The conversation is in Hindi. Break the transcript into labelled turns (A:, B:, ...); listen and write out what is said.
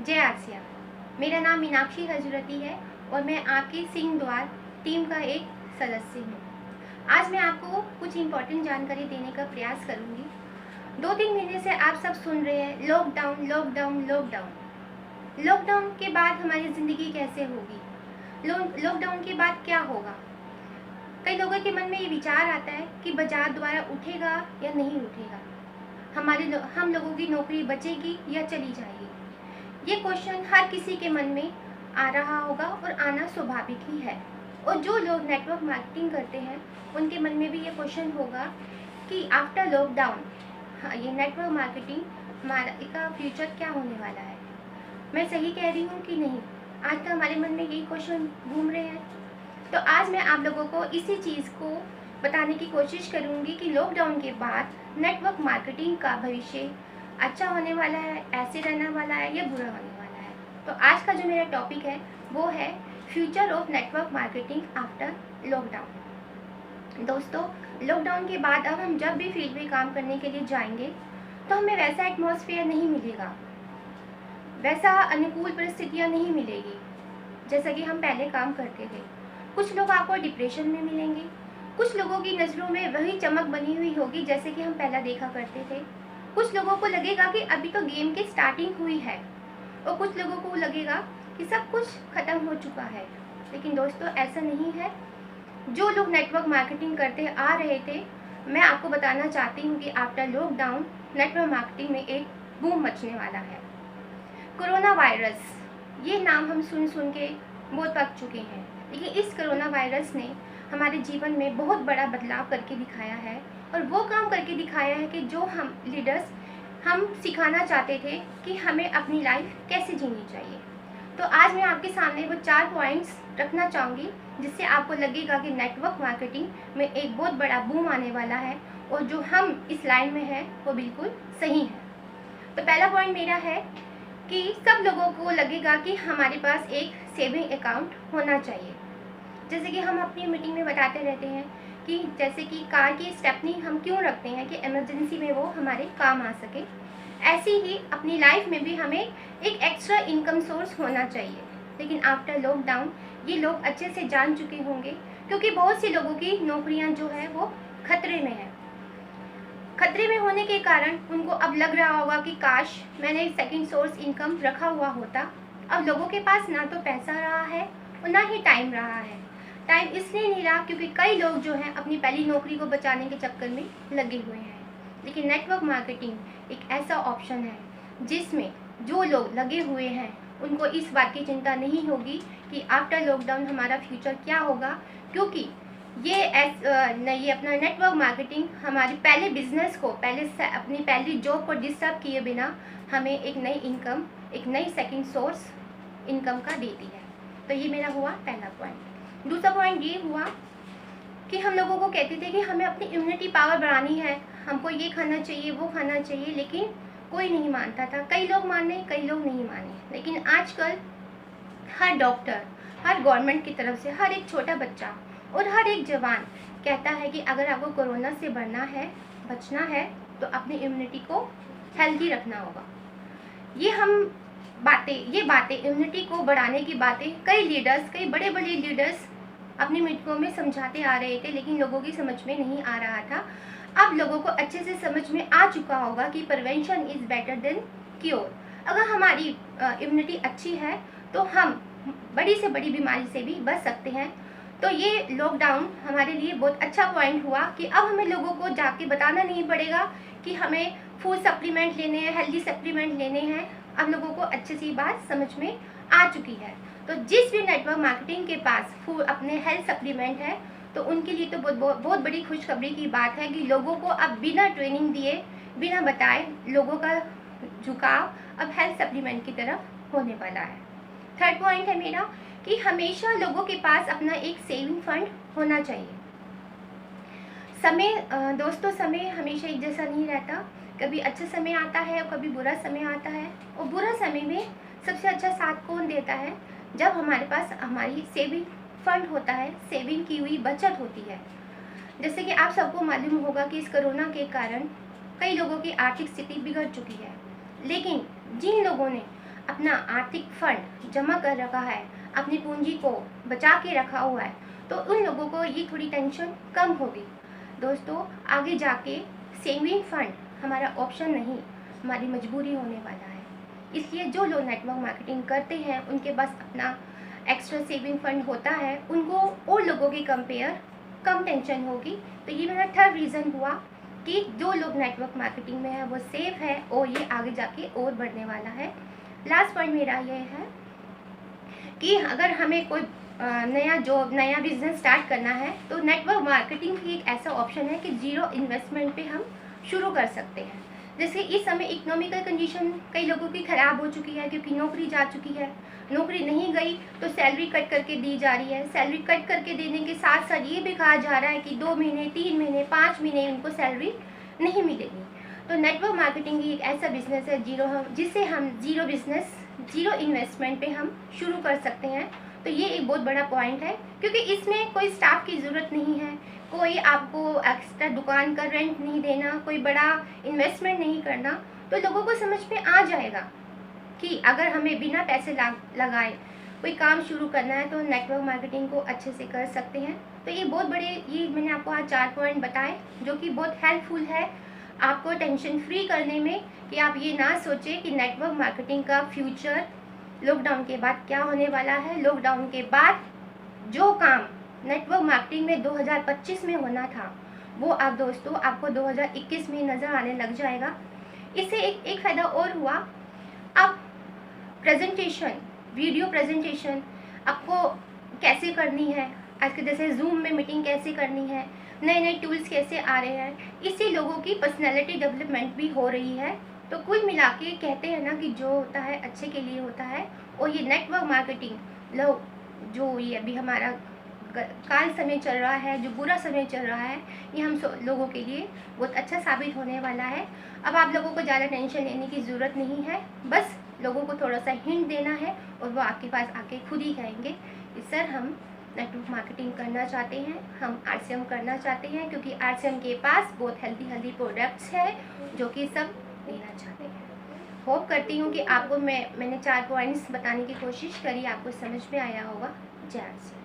A: जय आसिया। मेरा नाम मीनाक्षी हजरती है और मैं आपकी सिंह द्वार टीम का एक सदस्य हूँ। आज मैं आपको कुछ इम्पोर्टेंट जानकारी देने का प्रयास करूँगी। 2-3 महीने से आप सब सुन रहे हैं लॉकडाउन लॉकडाउन लॉकडाउन। लॉकडाउन के बाद हमारी ज़िंदगी कैसे होगी, लॉकडाउन के बाद क्या होगा। कई लोगों के मन में ये विचार आता है कि बाजार दोबारा उठेगा या नहीं उठेगा, हम लोगों की नौकरी बचेगी या चली जाएगी। ये क्वेश्चन हर किसी के मन में आ रहा होगा और आना स्वाभाविक ही है। और जो लोग नेटवर्क मार्केटिंग करते हैं उनके मन में भी ये क्वेश्चन होगा कि आफ्टर लॉकडाउन ये नेटवर्क मार्केटिंग हमारा का फ्यूचर क्या होने वाला है। मैं सही कह रही हूँ कि नहीं? आज तो हमारे मन में यही क्वेश्चन घूम रहे हैं। तो आज मैं आप लोगों को इसी चीज़ को बताने की कोशिश करूँगी कि लॉकडाउन के बाद नेटवर्क मार्केटिंग का भविष्य अच्छा होने वाला है, ऐसे रहने वाला है या बुरा होने वाला है। तो आज का जो मेरा टॉपिक है वो है future of network marketing after lockdown. दोस्तों, लॉकडाउन के बाद अब हम जब भी फील्ड में काम करने के लिए जाएंगे तो हमें वैसा एटमॉस्फेयर नहीं मिलेगा, वैसा अनुकूल परिस्थितियाँ नहीं मिलेगी जैसा कि हम पहले काम करते थे। कुछ लोग आपको डिप्रेशन में मिलेंगे, कुछ लोगों की नज़रों में वही चमक बनी हुई होगी जैसे कि हम पहला देखा करते थे। कुछ लोगों को लगेगा कि अभी तो गेम की स्टार्टिंग हुई है और कुछ लोगों को लगेगा कि सब कुछ ख़त्म हो चुका है। लेकिन दोस्तों, ऐसा नहीं है। जो लोग नेटवर्क मार्केटिंग करते आ रहे थे, मैं आपको बताना चाहती हूँ कि आफ्टर लॉकडाउन नेटवर्क मार्केटिंग में एक बूम मचने वाला है। कोरोना वायरस, ये नाम हम सुन के बहुत पक चुके हैं, लेकिन इस कोरोना वायरस ने हमारे जीवन में बहुत बड़ा बदलाव करके दिखाया है और वो काम करके दिखाया है कि जो हम लीडर्स हम सिखाना चाहते थे कि हमें अपनी लाइफ कैसे जीनी चाहिए। तो आज मैं आपके सामने वो 4 पॉइंट्स रखना चाहूँगी जिससे आपको लगेगा कि नेटवर्क मार्केटिंग में एक बहुत बड़ा बूम आने वाला है और जो हम इस लाइन में है वो बिल्कुल सही है। तो पहला पॉइंट मेरा है कि सब लोगों को लगेगा कि हमारे पास एक सेविंग अकाउंट होना चाहिए। जैसे कि हम अपनी मीटिंग में बताते रहते हैं कि जैसे कि कार की स्टेपनी हम क्यों रखते हैं कि इमरजेंसी में वो हमारे काम आ सके, ऐसे ही अपनी लाइफ में भी हमें एक एक्स्ट्रा इनकम सोर्स होना चाहिए। लेकिन आफ्टर लॉकडाउन ये लोग अच्छे से जान चुके होंगे, क्योंकि बहुत से लोगों की नौकरियां जो है वो खतरे में है। खतरे में होने के कारण उनको अब लग रहा होगा कि काश मैंने सेकंड सोर्स इनकम रखा हुआ होता। अब लोगों के पास ना तो पैसा रहा है और ना ही टाइम रहा है। टाइम इसलिए नहीं रहा क्योंकि कई लोग जो हैं अपनी पहली नौकरी को बचाने के चक्कर में लगे हुए हैं। लेकिन नेटवर्क मार्केटिंग एक ऐसा ऑप्शन है जिसमें जो लोग लगे हुए हैं उनको इस बात की चिंता नहीं होगी कि आफ्टर लॉकडाउन हमारा फ्यूचर क्या होगा, क्योंकि ये अपना नेटवर्क मार्केटिंग हमारे पहले बिजनेस को अपनी पहली जॉब को डिस्टर्ब किए बिना हमें एक नई इनकम, एक नई सेकंड सोर्स इनकम का देती है। तो ये मेरा हुआ पहला पॉइंट। दूसरा पॉइंट ये हुआ कि हम लोगों को कहते थे कि हमें अपनी इम्यूनिटी पावर बढ़ानी है, हमको ये खाना चाहिए वो खाना चाहिए, लेकिन कोई नहीं मानता था। कई लोग माने, कई लोग नहीं माने। लेकिन आजकल हर डॉक्टर, हर गवर्नमेंट की तरफ से हर एक छोटा बच्चा और हर एक जवान कहता है कि अगर आपको कोरोना से बचना है तो अपनी इम्यूनिटी को हेल्दी रखना होगा। ये बातें इम्यूनिटी को बढ़ाने की बातें कई बड़े बड़े लीडर्स अपनी मीटिंगों में समझाते आ रहे थे, लेकिन लोगों की समझ में नहीं आ रहा था। अब लोगों को अच्छे से समझ में आ चुका होगा कि prevention is better than cure. अगर हमारी इम्यूनिटी अच्छी है तो हम बड़ी से बड़ी बीमारी से भी बच सकते हैं। तो ये लॉकडाउन हमारे लिए बहुत अच्छा पॉइंट हुआ कि अब हमें लोगों को जाके बताना नहीं पड़ेगा कि हमें फूड सप्लीमेंट लेने हैं, हेल्दी सप्लीमेंट लेने हैं। अब लोगों को अच्छे से बात समझ में आ चुकी है। तो जिस भी नेटवर्क मार्केटिंग के पास अपने हेल्थ सप्लीमेंट है तो उनके लिए तो बहुत बड़ी खुशखबरी की बात है कि लोगों को अब बिना ट्रेनिंग दिए, बिना बताए लोगों का झुकाव अब हेल्थ सप्लीमेंट की तरफ होने वाला है। थर्ड पॉइंट है मेरा कि हमेशा लोगों के पास अपना एक सेविंग फंड होना चाहिए। दोस्तों, समय हमेशा एक जैसा नहीं रहता। कभी अच्छा समय आता है और कभी बुरा समय आता है। और बुरा समय में सबसे अच्छा साथ कौन देता है? जब हमारे पास हमारी सेविंग फंड होता है, सेविंग की हुई बचत होती है। जैसे कि आप सबको मालूम होगा कि इस कोरोना के कारण कई लोगों की आर्थिक स्थिति बिगड़ चुकी है, लेकिन जिन लोगों ने अपना आर्थिक फंड जमा कर रखा है, अपनी पूंजी को बचा के रखा हुआ है, तो उन लोगों को ये थोड़ी टेंशन कम होगी। दोस्तों, आगे जाके सेविंग फंड हमारा ऑप्शन नहीं, हमारी मजबूरी होने वाला है। इसलिए जो लोग नेटवर्क मार्केटिंग करते हैं उनके पास अपना एक्स्ट्रा सेविंग फंड होता है, उनको और लोगों के कंपेयर कम टेंशन होगी। तो ये मेरा थर्ड रीज़न हुआ कि जो लोग नेटवर्क मार्केटिंग में है वो सेफ है और ये आगे जाके और बढ़ने वाला है। लास्ट पॉइंट मेरा ये है कि अगर हमें कोई नया जॉब, नया बिजनेस स्टार्ट करना है तो नेटवर्क मार्केटिंग ही एक ऐसा ऑप्शन है कि ज़ीरो इन्वेस्टमेंट पे हम शुरू कर सकते हैं। जैसे इस समय इकोनॉमिकल कंडीशन कई लोगों की ख़राब हो चुकी है, क्योंकि नौकरी जा चुकी है, नौकरी नहीं गई तो सैलरी कट करके दी जा रही है। सैलरी कट करके देने के साथ साथ ये भी कहा जा रहा है कि 2 महीने, 3 महीने, 5 महीने उनको सैलरी नहीं मिलेगी। तो नेटवर्क मार्केटिंग ही एक ऐसा बिजनेस है जिसे हम ज़ीरो इन्वेस्टमेंट पे हम शुरू कर सकते हैं। तो ये एक बहुत बड़ा पॉइंट है, क्योंकि इसमें कोई स्टाफ की ज़रूरत नहीं है, कोई आपको एक्स्ट्रा दुकान का रेंट नहीं देना, कोई बड़ा इन्वेस्टमेंट नहीं करना। तो लोगों को समझ में आ जाएगा कि अगर हमें बिना पैसे लगाए कोई काम शुरू करना है तो नेटवर्क मार्केटिंग को अच्छे से कर सकते हैं। तो ये बहुत बड़े, ये मैंने आपको आज 4 पॉइंट बताए जो कि बहुत हेल्पफुल है आपको टेंशन फ्री करने में, कि आप ये ना सोचें कि नेटवर्क मार्केटिंग का फ्यूचर लॉकडाउन के बाद क्या होने वाला है। लॉकडाउन के बाद जो काम नेटवर्क मार्केटिंग में 2025 में होना था वो अब दोस्तों आपको 2021 में नज़र आने लग जाएगा। इससे एक फ़ायदा और हुआ, अब प्रेजेंटेशन, वीडियो प्रेजेंटेशन आपको कैसे करनी है, आज के जैसे जूम में मीटिंग कैसे करनी है, नए नए टूल्स कैसे आ रहे हैं, इससे लोगों की पर्सनैलिटी डेवलपमेंट भी हो रही है। तो कुल मिला के कहते हैं ना कि जो होता है अच्छे के लिए होता है। और ये नेटवर्क मार्केटिंग जो ये अभी हमारा काल समय चल रहा है, जो बुरा समय चल रहा है, ये हम लोगों के लिए बहुत अच्छा साबित होने वाला है। अब आप लोगों को ज़्यादा टेंशन लेने की ज़रूरत नहीं है, बस लोगों को थोड़ा सा हिंट देना है और वो आपके पास आके खुद ही कहेंगे कि सर हम नेटवर्क मार्केटिंग करना चाहते हैं, हम आरसीएम करना चाहते हैं, क्योंकि आरसीएम के पास बहुत हेल्दी प्रोडक्ट्स है जो कि सब लेना चाहते हैं। होप करती हूँ कि आपको मैंने 4 पॉइंट्स बताने की कोशिश करी, आपको समझ में आया होगा। जय आरसीएम।